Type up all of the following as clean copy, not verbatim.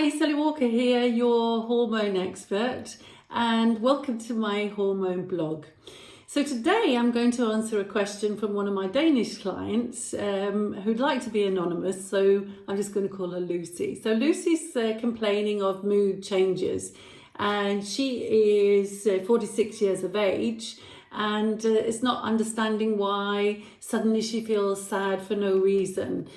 Hi, Sally Walker here, your hormone expert, and welcome to my hormone blog. So today I'm going to answer a question from one of my Danish clients who'd like to be anonymous, so I'm just going to call her Lucy. So Lucy's complaining of mood changes, and she is 46 years of age, and is not understanding why suddenly she feels sad for no reason.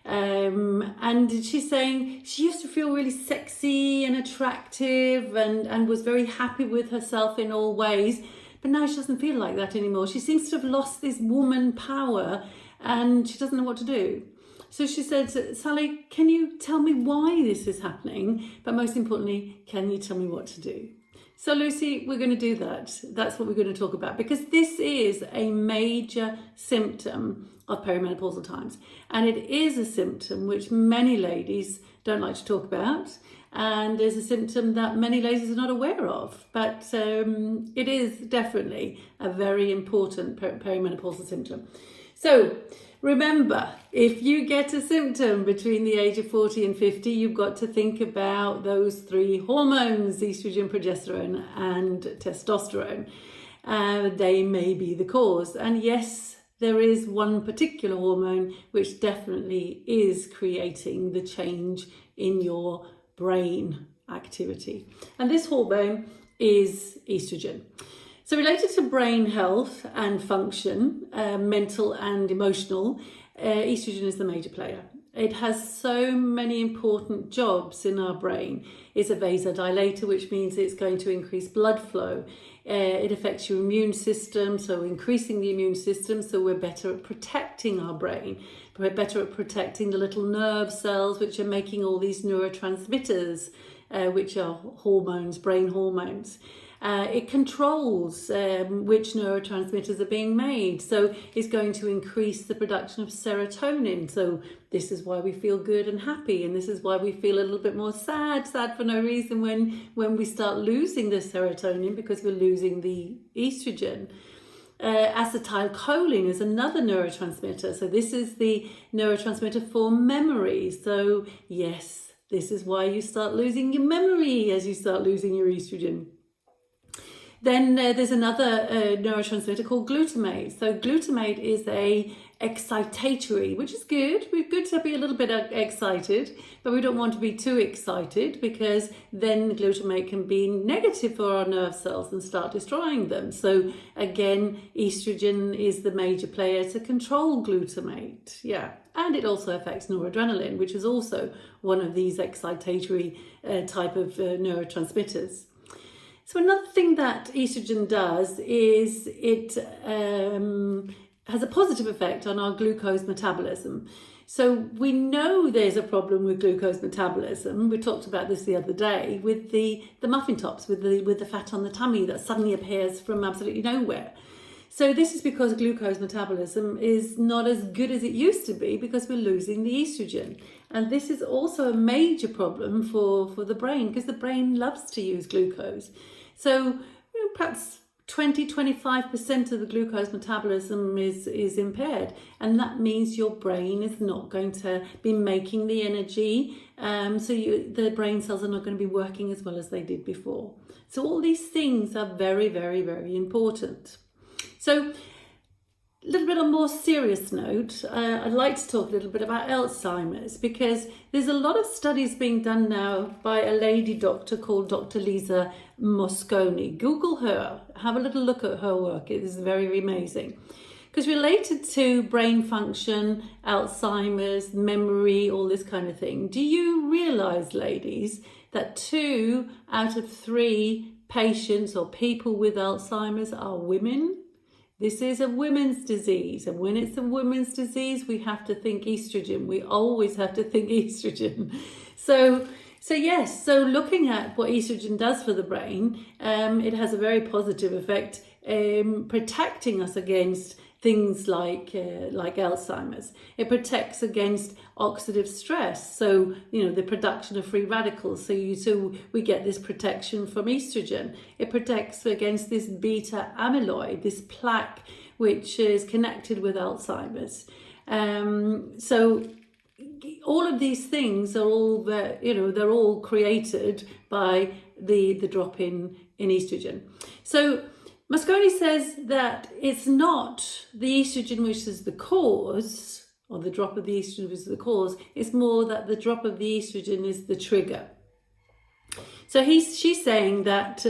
And she's saying she used to feel really sexy and attractive and was very happy with herself in all ways, but now she doesn't feel like that anymore. She seems to have lost this woman power and she doesn't know what to do. So she said, Sally, can you tell me why this is happening? But most importantly, can you tell me what to do? So Lucy, we're going to do that. That's what we're going to talk about, because this is a major symptom of perimenopausal times. And it is a symptom which many ladies don't like to talk about. And is a symptom that many ladies are not aware of. But it is definitely a very important perimenopausal symptom. So remember, if you get a symptom between the age of 40 and 50, you've got to think about those three hormones, estrogen, progesterone, and testosterone. They may be the cause. And yes, there is one particular hormone which definitely is creating the change in your brain activity. And this hormone is estrogen. So related to brain health and function, mental and emotional, estrogen is the major player. It has so many important jobs in our brain. It's a vasodilator, which means it's going to increase blood flow. It affects your immune system, so increasing the immune system, so we're better at protecting our brain. We're better at protecting the little nerve cells, which are making all these neurotransmitters, which are hormones, brain hormones. It controls which neurotransmitters are being made, so it's going to increase the production of serotonin. So this is why we feel good and happy, and this is why we feel a little bit more sad for no reason when we start losing the serotonin, because we're losing the estrogen. Acetylcholine is another neurotransmitter, so this is the neurotransmitter for memory. So yes, this is why you start losing your memory as you start losing your estrogen. Then there's another neurotransmitter called glutamate. So glutamate is a excitatory, which is good. We're good to be a little bit excited, but we don't want to be too excited, because then glutamate can be negative for our nerve cells and start destroying them. So again, estrogen is the major player to control glutamate. Yeah. And it also affects noradrenaline, which is also one of these excitatory type of neurotransmitters. So another thing that estrogen does is it has a positive effect on our glucose metabolism. So we know there's a problem with glucose metabolism. We talked about this the other day with the muffin tops, with the fat on the tummy that suddenly appears from absolutely nowhere. So this is because glucose metabolism is not as good as it used to be, because we're losing the estrogen. And this is also a major problem for the brain, because the brain loves to use glucose. So perhaps 20-25% of the glucose metabolism is impaired, and that means your brain is not going to be making the energy, so the brain cells are not going to be working as well as they did before. So all these things are very, very, very important. So a little bit on a more serious note, I'd like to talk a little bit about Alzheimer's, because there's a lot of studies being done now by a lady doctor called Dr. Lisa Mosconi. Google her, have a little look at her work. It is very amazing. Because related to brain function, Alzheimer's, memory, all this kind of thing, do you realise, ladies, that 2 out of 3 patients or people with Alzheimer's are women? This is a women's disease, and when it's a women's disease, we have to think estrogen. We always have to think estrogen. So yes, so looking at what estrogen does for the brain, it has a very positive effect, protecting us against things like Alzheimer's. It protects against oxidative stress, so the production of free radicals. So we get this protection from estrogen. It protects against this beta amyloid, this plaque which is connected with Alzheimer's. So all of these things are all they're all created by the drop in estrogen. So Mosconi says that it's not the estrogen which is the cause, or the drop of the estrogen which is the cause. It's more that the drop of the estrogen is the trigger. So she's saying that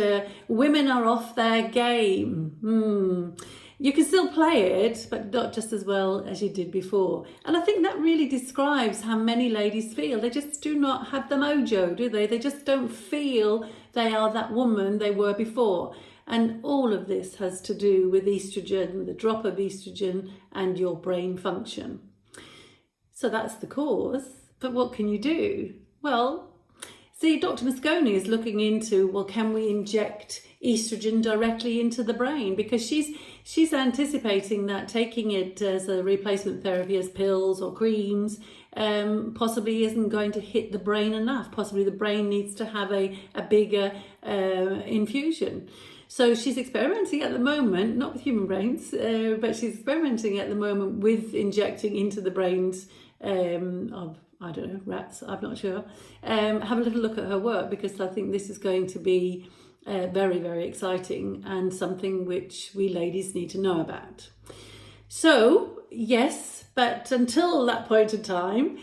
women are off their game. You can still play it, but not just as well as you did before. And I think that really describes how many ladies feel. They just do not have the mojo, do they? They just don't feel they are that woman they were before. And all of this has to do with estrogen, the drop of estrogen, and your brain function. So that's the cause. But what can you do? Well, see, Dr. Mosconi is looking into, well, can we inject estrogen directly into the brain? Because she's anticipating that taking it as a replacement therapy, as pills or creams, possibly isn't going to hit the brain enough. Possibly the brain needs to have a bigger infusion. So she's experimenting at the moment, not with human brains, but she's experimenting at the moment with injecting into the brains of, I don't know, rats, I'm not sure. Have a little look at her work, because I think this is going to be very, very exciting and something which we ladies need to know about. So, yes, but until that point in time,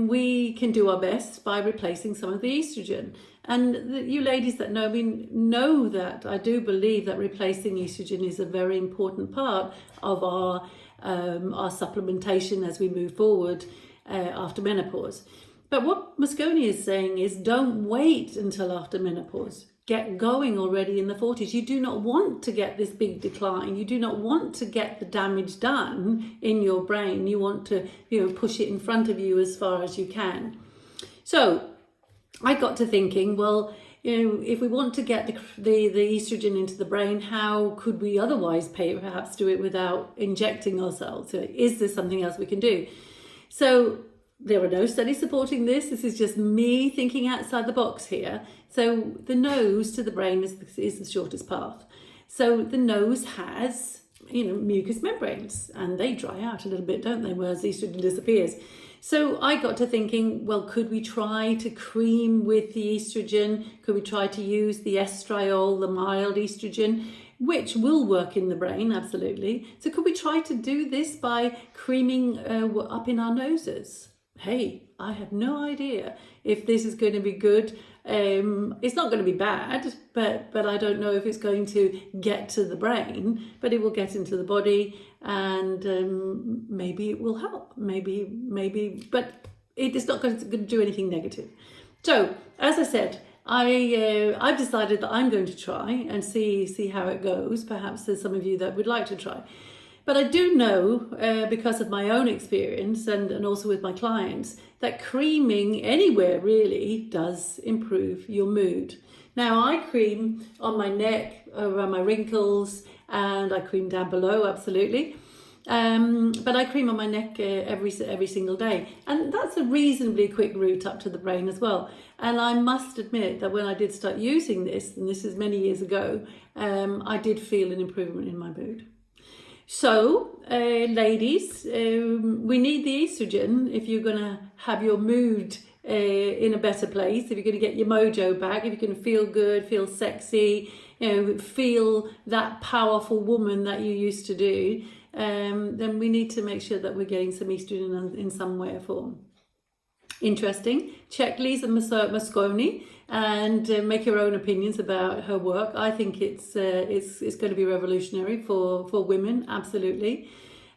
we can do our best by replacing some of the estrogen. And you ladies that know me know that I do believe that replacing estrogen is a very important part of our supplementation as we move forward after menopause. But what Mosconi is saying is, don't wait until after menopause. Get going already in the 40s. You do not want to get this big decline. You do not want to get the damage done in your brain. You want to, push it in front of you as far as you can. So I got to thinking, well, if we want to get the estrogen into the brain, how could we otherwise perhaps do it without injecting ourselves? So is there something else we can do? So there are no studies supporting this. This is just me thinking outside the box here. So the nose to the brain is the shortest path. So the nose has, mucous membranes, and they dry out a little bit, don't they, whereas estrogen disappears. So I got to thinking, well, could we try to cream with the estrogen? Could we try to use the estriol, the mild estrogen, which will work in the brain, absolutely. So could we try to do this by creaming up in our noses? Hey, I have no idea if this is going to be good. It's not going to be bad, but I don't know if it's going to get to the brain, but it will get into the body, and maybe it will help. Maybe, but it is not going to do anything negative. So, as I said, I've decided that I'm going to try and see how it goes. Perhaps there's some of you that would like to try. But I do know, because of my own experience and also with my clients, that creaming anywhere really does improve your mood. Now, I cream on my neck, around my wrinkles, and I cream down below, absolutely. But I cream on my neck every single day. And that's a reasonably quick route up to the brain as well. And I must admit that when I did start using this, and this is many years ago, I did feel an improvement in my mood. So, ladies, we need the estrogen if you're going to have your mood in a better place, if you're going to get your mojo back, if you're going to feel good, feel sexy, feel that powerful woman that you used to do, then we need to make sure that we're getting some estrogen in some way or form. Interesting. Check Lisa Mosconi and make your own opinions about her work. I think it's going to be revolutionary for women, absolutely.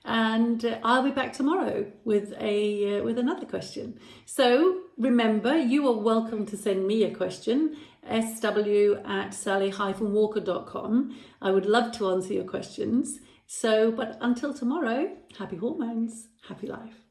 And I'll be back tomorrow with another question. So remember, you are welcome to send me a question, sw@sally-walker.com. I would love to answer your questions. So, but until tomorrow, happy hormones, happy life.